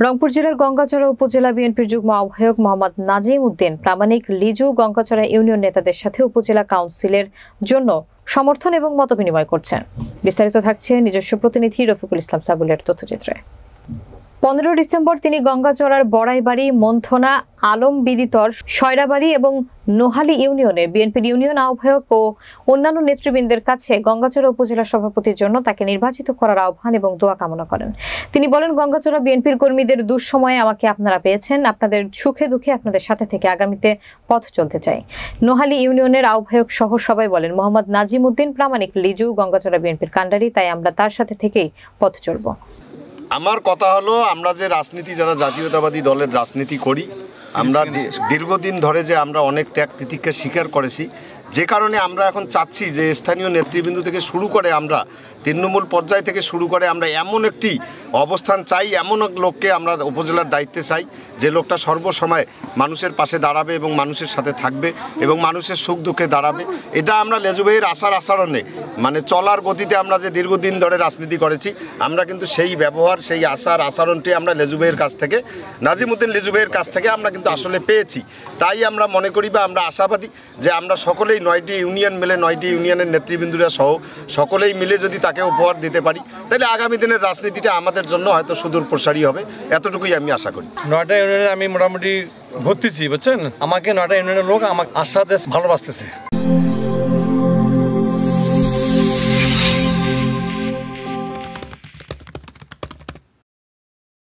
রংপুর জেলার গঙ্গাচড়া উপজেলা বিএনপির যুগ্ম আহ্বায়ক মোহাম্মদ নাজিম উদ্দিন প্রামাণিক লিজু গঙ্গাচড়া ইউনিয়ন নেতাদের সাথে উপজেলা কাউন্সিলের জন্য সমর্থন এবং মতবিনিময় করছেন। বিস্তারিত থাকছে নিজস্ব প্রতিনিধি রফিকুল ইসলাম সাবুলের তথ্যচিত্রে। 15 ডিসেম্বর তিনি গঙ্গাচড়ার বড়াইবাড়ি, মন্থনা, আলম বিদিতর, শয়রাবাড়ি এবং নোহালী ইউনিয়নে বিএনপির ইউনিয়ন আহ্বায়ক ও অন্যান্য নেতৃবৃন্দের কাছে গঙ্গাচড়া উপজেলা সভাপতির জন্য তাকে নির্বাচিত করার আহ্বান এবং দোয়া কামনা করেন। তিনি বলেন, গঙ্গাচড়া বিএনপির কর্মীদের দুঃসময়ে আমাকে আপনারা পেয়েছেন। আপনাদের সুখে দুঃখে আপনাদের সাথে থেকে আগামীতে পথ চলতে চাই। নোহালী ইউনিয়নের আহ্বায়ক সহ সবাই বলেন, মোহাম্মদ নাজিম উদ্দিন প্রামাণিক লিজু গঙ্গাচড়া বিএনপির কাণ্ডারি, তাই আমরা তার সাথে থেকেই পথ চলব। আমার কথা হলো, আমরা যে রাজনীতি, যারা জাতীয়তাবাদী দলের রাজনীতি করি, আমরা দীর্ঘদিন ধরে যে আমরা অনেক ত্যাগ তিতিক্ষা স্বীকার করেছি, যে কারণে আমরা এখন চাচ্ছি যে স্থানীয় নেতৃবৃন্দ থেকে শুরু করে আমরা তৃণমূল পর্যায় থেকে শুরু করে আমরা এমন একটি অবস্থান চাই, এমন এক লোককে আমরা উপজেলার দায়িত্বে চাই, যে লোকটা সর্বসময় মানুষের পাশে দাঁড়াবে এবং মানুষের সাথে থাকবে এবং মানুষের সুখ দুঃখে দাঁড়াবে। এটা আমরা লেজু ভাইয়ের আচরণে, মানে চলার গতিতে আমরা যে দীর্ঘদিন ধরে রাজনীতি করেছি, আমরা কিন্তু সেই ব্যবহার, সেই আচরণটি আমরা লেজু ভাইয়ের কাছ থেকে, নাজিম উদ্দিন লিজু ভাইয়ের কাছ থেকে আমরা কিন্তু আসলে পেয়েছি। তাই আমরা মনে করি বা আমরা আশাবাদী যে আমরা সকলেই 9টি ইউনিয়ন মিলে, 9টি ইউনিয়নের নেতৃবৃন্দরা সহ সকলেই মিলে যদি তাকে উপহার দিতে পারি, তাহলে আগামী দিনের রাজনীতিটা আমাদের জন্য হয়তো সুদূর প্রসারী হবে, এতটুকুই আমি আশা করি। 9টা ইউনিয়নে আমি মোটামুটি ভর্তিছি, বুঝছেন, আমাকে 9টা ইউনিয়নের লোক আমাকে আশাতে ভালোবাসতেছে।